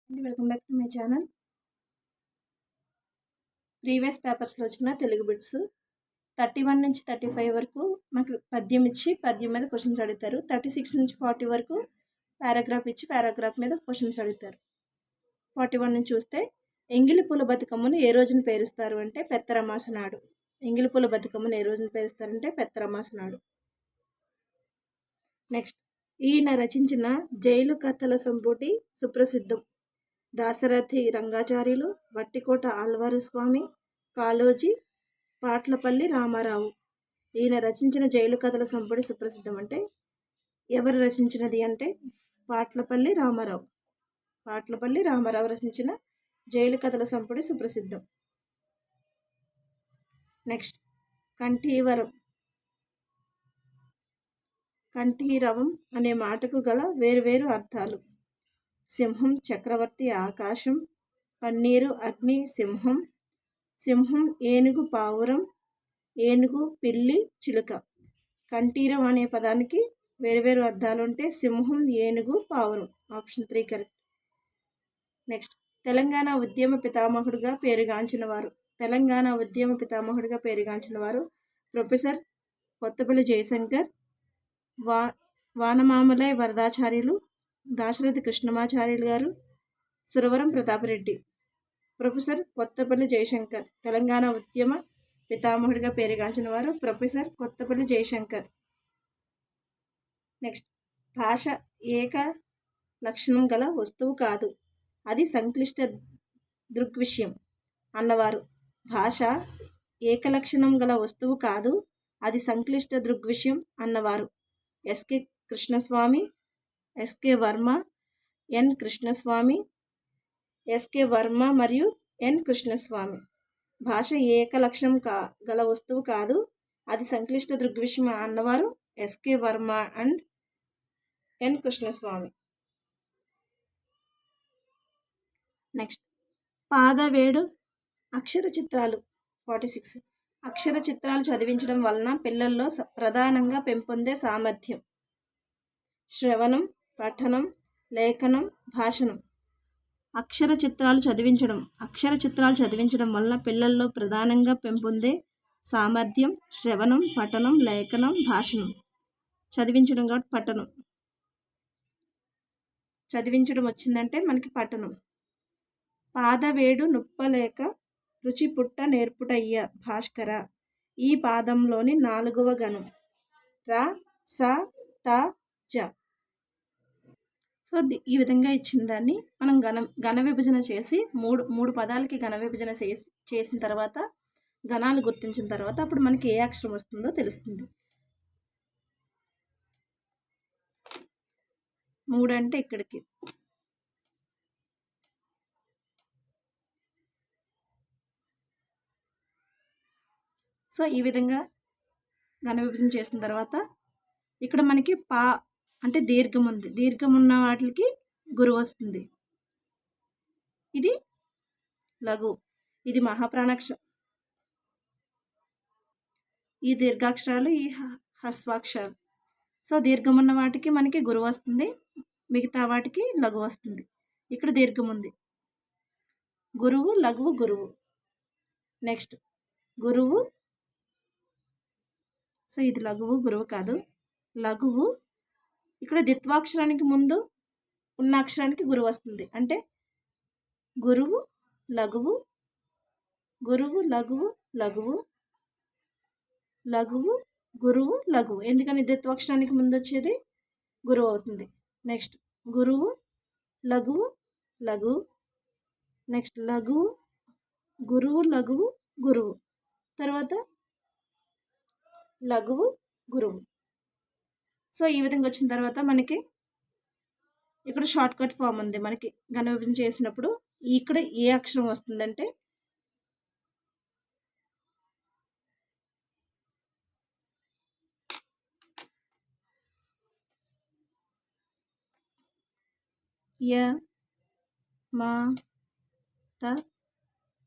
Welcome back to my channel. Previous పేపర్స్లో వచ్చిన Telugu bits 31 నుంచి 35 వరకు మనకు పద్యం ఇచ్చి పద్యం మీద క్వశ్చన్స్ అడుగుతారు. 36 నుంచి 40 వరకు పారాగ్రాఫ్ ఇచ్చి పారాగ్రాఫ్ మీద క్వశ్చన్స్ అడుగుతారు. 41 నుంచి చూస్తే ఎంగిలి పూల బతుకమ్మను ఏ రోజున పేరుస్తారు అంటే పెత్తరమాస నాడు. ఎంగిలి పూల బతుకమ్మను ఏ రోజున పేరుస్తారంటే పెత్తరమాస నాడు. నెక్స్ట్, ఈయన రచించిన జైలు కథల సంపుటి సుప్రసిద్ధం. దాశరథి రంగాచార్యులు, వట్టికోట ఆళ్వారు స్వామి, కాళోజీ, పాట్లపల్లి రామారావు. ఈయన రచించిన జైలు కథల సంపుటి సుప్రసిద్ధం అంటే ఎవరు రచించినది అంటే పాట్లపల్లి రామారావు. పాట్లపల్లి రామారావు రచించిన జైలు కథల సంపుటి సుప్రసిద్ధం. నెక్స్ట్, కంఠీవరం. కంఠీరవం అనే మాటకు గల వేరువేరు అర్థాలు. సింహం చక్రవర్తి ఆకాశం, పన్నీరు అగ్ని సింహం, సింహం ఏనుగు పావురం, ఏనుగు పిల్లి చిలుక. కంఠీరం అనే పదానికి వేరువేరు అర్థాలు ఉంటే సింహం ఏనుగు పావురం. Option 3 correct. నెక్స్ట్, తెలంగాణ ఉద్యమ పితామహుడుగా పేరుగాంచిన వారు. తెలంగాణ ఉద్యమ పితామహుడిగా పేరుగాంచిన వారు ప్రొఫెసర్ కొత్తపల్లి జయశంకర్, వానమామలై వరదాచార్యులు, దాశరథి కృష్ణమాచార్యులు గారు, సురవరం ప్రతాపరెడ్డి. ప్రొఫెసర్ కొత్తపల్లి జయశంకర్ తెలంగాణ ఉద్యమ పితామహుడిగా పేరుగాంచిన వారు ప్రొఫెసర్ కొత్తపల్లి జయశంకర్. నెక్స్ట్, భాష ఏక లక్షణం గల వస్తువు కాదు, అది సంక్లిష్ట దృగ్విషయం అన్నవారు. భాష ఏకలక్షణం గల వస్తువు కాదు, అది సంక్లిష్ట దృగ్విషయం అన్నవారు ఎస్కే కృష్ణస్వామి, ఎస్కే వర్మ, ఎన్ కృష్ణస్వామి, ఎస్కే వర్మ మరియు ఎన్ కృష్ణస్వామి. భాష ఏకలక్షణం గల వస్తువు కాదు, అది సంక్లిష్ట దృగ్విషయం అన్నవారు S K Varma and N Krishnaswamy. Next, Padavedu అక్షర చిత్రాలు. 46. అక్షర చిత్రాలు చదివించడం వలన పిల్లల్లో ప్రధానంగా పెంపొందే సామర్థ్యం. శ్రవణం, పఠనం, లేఖనం, భాషణం. అక్షర చిత్రాలు చదివించడం వలన పిల్లల్లో ప్రధానంగా పెంపొందే సామర్థ్యం. శ్రవణం, పఠనం, లేఖనం, భాషణం. చదివించడం కాబట్టి పఠనం. చదివించడం వచ్చిందంటే మనకి పఠనం. పాదవేడు నుప్పలేక రుచి పుట్ట నేర్పుటయ్య భాస్కర. ఈ పాదంలోని 4వ గణం రా స త జ. సో ఈ విధంగా ఇచ్చిన దాన్ని మనం ఘన విభజన చేసి మూడు పదాలకి ఘన విభజన చేసిన తర్వాత గణాలు గుర్తించిన తర్వాత అప్పుడు మనకి ఏ అక్షరం వస్తుందో తెలుస్తుంది. 3 అంటే ఇక్కడికి. సో ఈ విధంగా ఘన విభజన చేసిన తర్వాత ఇక్కడ మనకి పా అంటే దీర్ఘం ఉంది. దీర్ఘం ఉన్న వాటికి గురువు వస్తుంది. ఇది లఘు, ఇది మహాప్రాణాక్షరం. ఈ దీర్ఘాక్షరాలు ఈ హ్రస్వాక్షరాలు. సో దీర్ఘం ఉన్న వాటికి మనకి గురువు వస్తుంది, మిగతా వాటికి లఘు వస్తుంది. ఇక్కడ దీర్ఘం ఉంది. గురువు, లఘువు, గురువు. నెక్స్ట్, గురువు. సో ఇది లఘువు, గురువు కాదు, లఘువు. ఇక్కడ ద్విత్వాక్షరానికి ముందు ఉన్న అక్షరానికి గురువు వస్తుంది. అంటే గురువు, లఘువు, గురువు, లఘువు, లఘువు, లఘువు, గురువు, లఘువు. ఎందుకని ద్విత్వాక్షరానికి ముందు వచ్చేది గురువు అవుతుంది. నెక్స్ట్, గురువు, లఘువు, లఘువు. నెక్స్ట్, లఘువు, గురువు, లఘువు, గురువు. తర్వాత లఘువు, గురువు. సో ఈ విధంగా వచ్చిన తర్వాత మనకి ఇక్కడ షార్ట్ కట్ ఫామ్ ఉంది. మనకి ఘన విభజన చేసినప్పుడు ఇక్కడ ఏ అక్షరం వస్తుందంటే య మా త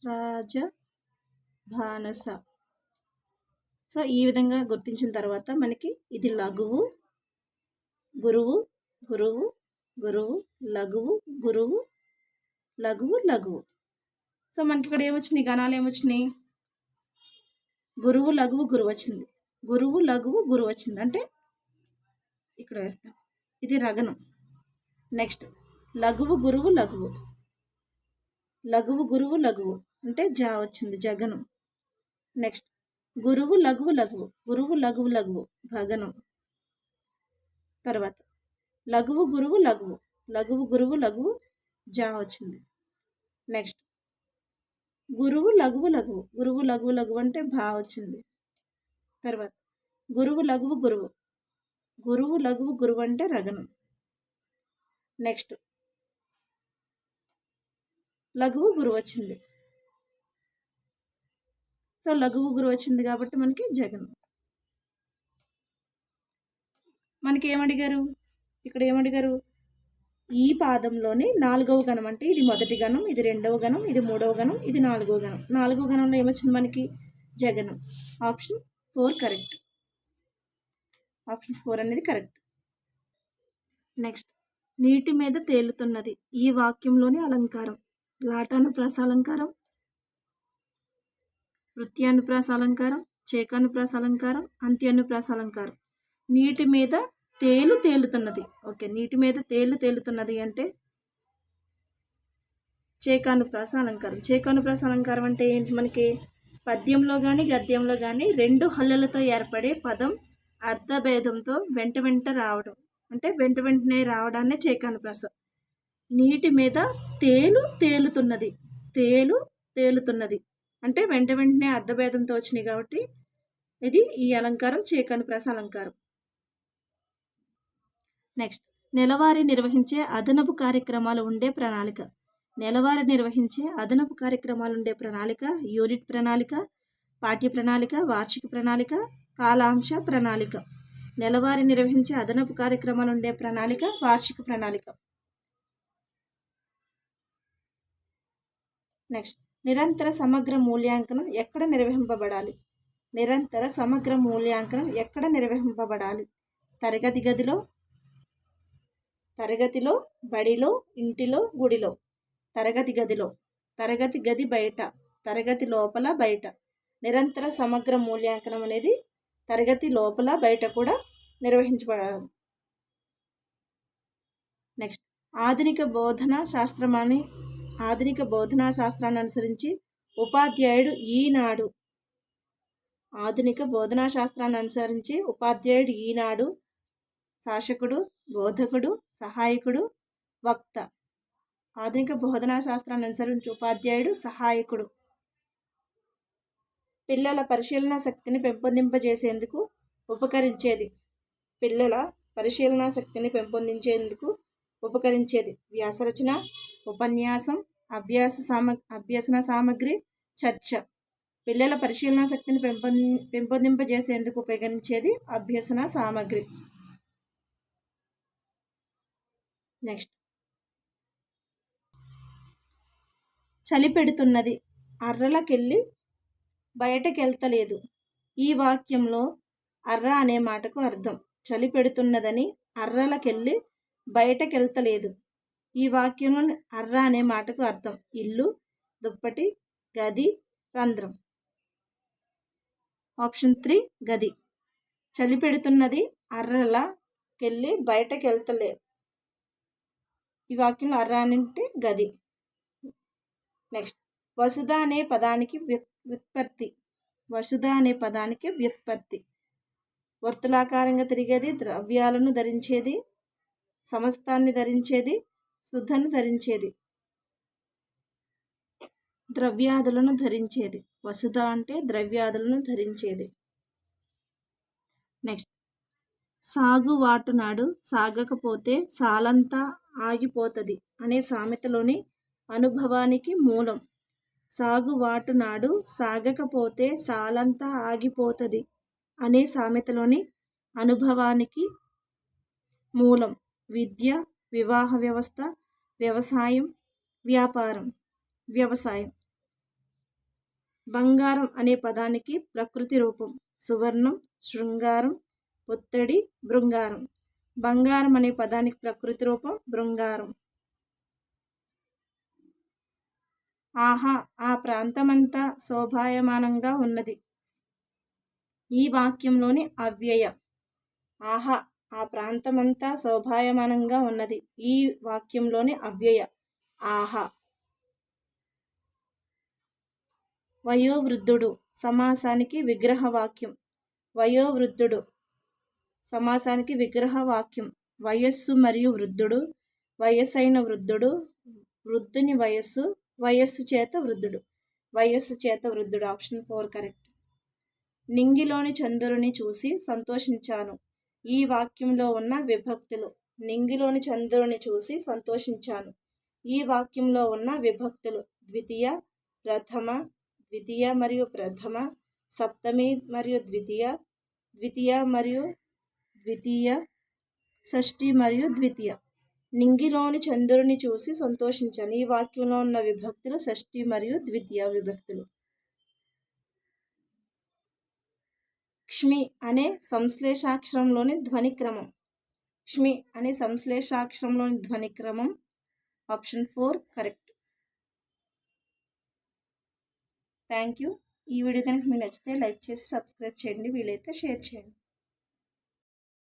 రాజ భానస. సో ఈ విధంగా గుర్తించిన తర్వాత మనకి ఇది లఘువు, గురువు, గురువు, గురువు, లఘువు, గురువు, లఘువు లఘువు. సో మనకి ఇక్కడ ఏమొచ్చినాయి, గణాలు ఏమొచ్చినాయి, గురువు లఘువు గురువు వచ్చింది, గురువు లఘువు గురువు వచ్చింది, అంటే ఇక్కడ వేస్తాం, ఇది రగనం. నెక్స్ట్ లఘువు గురువు లఘువు, లఘువు గురువు లఘువు అంటే జా వచ్చింది, జగనం. నెక్స్ట్ గురువు లఘువు లఘువు, గురువు లఘువు లఘువు భగనం. తర్వాత లఘువు గురువు లఘువు, లఘువు గురువు లఘువు జా వచ్చింది. నెక్స్ట్ గురువు లఘువు లఘువు, గురువు లఘువు లఘువు అంటే భా వచ్చింది. తర్వాత గురువు లఘువు గురువు, గురువు లఘువు గురువు అంటే రగనం. నెక్స్ట్ లఘువు గురువు వచ్చింది, సో లఘువు గురువు వచ్చింది కాబట్టి మనకి జగనం. మనకి ఏమడిగారు, ఇక్కడ ఏమడిగారు, ఈ పాదంలోని 4వ గణం అంటే ఇది మొదటి గణం, ఇది 2వ గణం, ఇది 3వ గణం, ఇది 4వ గణం. 4వ గణంలో ఏమొచ్చింది మనకి, జగనం. ఆప్షన్ 4 కరెక్ట్, ఆప్షన్ 4 అనేది కరెక్ట్. నెక్స్ట్ నీటి మీద తేలుతున్నది ఈ వాక్యంలోని అలంకారం. లాటానుప్రాస అలంకారం, వృత్యానుప్రాస అలంకారం, చేకానుప్రాస అలంకారం, అంత్యానుప్రాస అలంకారం. నీటి మీద తేలుతున్నది. ఓకే, నీటి మీద తేలుతున్నది అంటే చేకానుప్రాస అలంకారం. చేకానుప్రాస అలంకారం అంటే ఏంటి, మనకి పద్యంలో కానీ గద్యంలో కానీ 2 హల్లులతో ఏర్పడే పదం అర్థభేదంతో వెంట రావడం, అంటే వెంటనే రావడాన్నే చేకానుప్రాస. నీటి మీద తేలుతున్నది, తేలుతున్నది అంటే వెంటనే అర్థభేదంతో వచ్చినాయి కాబట్టి ఇది ఈ అలంకారం చేకానుప్రాస అలంకారం. నెక్స్ట్ నెలవారీ నిర్వహించే అదనపు కార్యక్రమాలు ఉండే ప్రణాళిక. నెలవారీ నిర్వహించే అదనపు కార్యక్రమాలు ఉండే ప్రణాళిక యూనిట్ ప్రణాళిక, పాఠ్య ప్రణాళిక, వార్షిక ప్రణాళిక, కాలాంశ ప్రణాళిక. నెలవారీ నిర్వహించే అదనపు కార్యక్రమాలు ఉండే ప్రణాళిక వార్షిక ప్రణాళిక. నెక్స్ట్ నిరంతర సమగ్ర మూల్యాంకనం ఎక్కడ నిర్వహింపబడాలి. నిరంతర సమగ్ర మూల్యాంకనం ఎక్కడ నిర్వహింపబడాలి, తరగతిలో, బడిలో, ఇంటిలో, గుడిలో. తరగతి గదిలో, తరగతి గది బయట, తరగతి లోపల బయట. నిరంతర సమగ్ర మూల్యాంకనం అనేది తరగతి లోపల బయట కూడా నిర్వహించబడాలి. నెక్స్ట్ ఆధునిక బోధనా శాస్త్రాన్ని అనుసరించి ఉపాధ్యాయుడు ఈనాడు శాసకుడు, బోధకుడు, సహాయకుడు, వక్త. ఆధునిక బోధనా శాస్త్రాన్ని అనుసరించి ఉపాధ్యాయుడు, సహాయకుడు. పిల్లల పరిశీలన శక్తిని పెంపొందింపజేసేందుకు ఉపకరించేది, వ్యాసరచన, ఉపన్యాసం, అభ్యసన సామగ్రి, చర్చ. పిల్లల పరిశీలన శక్తిని పెంపొందింపజేసేందుకు ఉపకరించేది అభ్యసన సామగ్రి. నెక్స్ట్ చలి పెడుతున్నది అర్రలకెళ్ళి బయటకెళ్తలేదు. ఈ వాక్యంలో అర్ర అనే మాటకు అర్థం చలి పెడుతున్నదని అర్రలకెళ్ళి బయటకెళ్తలేదు. ఈ వాక్యంలో అర్ర అనే మాటకు అర్థం ఇల్లు, దుప్పటి, గది, రంధ్రం. ఆప్షన్ 3 గది. చలి పెడుతున్నది అర్రలకెళ్ళి బయటకెళ్తలేదు. ఈ వాక్యంలో అర్ర అంటే గది. నెక్స్ట్ వసుధ అనే పదానికి వ్యుత్పత్తి. వర్తులాకారంగా తిరిగేది, ద్రవ్యాలను ధరించేది, సమస్తాన్ని ధరించేది, శుద్ధను ధరించేది, ద్రవ్యాదులను ధరించేది. వసుధ అంటే ద్రవ్యాదులను ధరించేది. నెక్స్ట్ సాగువాటునాడు సాగకపోతే సాలంతా ఆగిపోతది అనే సామెతలోని అనుభవానికి మూలం. సాగువాటునాడు సాగకపోతే సాలంతా ఆగిపోతది అనే సామెతలోని అనుభవానికి మూలం విద్య, వివాహ వ్యవస్థ, వ్యవసాయం, వ్యాపారం. వ్యవసాయం. బంగారం అనే పదానికి ప్రకృతి రూపం సువర్ణం, శృంగారం, పొత్తడి, బృంగారం. బంగారం అనే పదానికి ప్రకృతి రూపం బృంగారం. ఆహా, ఆ ప్రాంతమంతా శోభాయమానంగా ఉన్నది. ఈ వాక్యంలోని అవ్యయ. ఆహా, ఆ ప్రాంతమంతా శోభాయమానంగా ఉన్నది. ఈ వాక్యంలోని అవ్యయ. ఆహా. వయోవృద్ధుడు సమాసానికి విగ్రహవాక్యం. వయోవృద్ధుడు సమాసానికి విగ్రహవాక్యం. వయస్సు మరియు వృద్ధుడు, వయసైన వృద్ధుడు, వృద్ధుని వయస్సు, వయస్సు చేత వృద్ధుడు. వయస్సు చేత వృద్ధుడు. Option 4 correct. నింగిలోని చంద్రుని చూసి సంతోషించాను. ఈ వాక్యంలో ఉన్న విభక్తులు. నింగిలోని చంద్రుని చూసి సంతోషించాను. ఈ వాక్యంలో ఉన్న విభక్తులు. ద్వితీయ, ప్రథమ, ద్వితీయ మరియు ప్రథమ, సప్తమి మరియు ద్వితీయ, ద్వితీయ మరియు ద్వితీయ, షష్ఠి మరియు ద్వితీయ. నింగిలోని చంద్రుని చూసి సంతోషించాను. ఈ వాక్యంలో ఉన్న విభక్తులు షష్ఠి మరియు ద్వితీయ విభక్తులు. క్ష్మి అనే సంశ్లేషాక్షరంలోని ధ్వనిక్రమం. క్ష్మి అనే సంశ్లేషాక్షరంలోని ధ్వనిక్రమం. Option 4 correct. Thank you. ఈ వీడియో కనుక మీకు నచ్చితే లైక్ చేసి సబ్స్క్రైబ్ చేయండి. వీలైతే షేర్ చేయండి.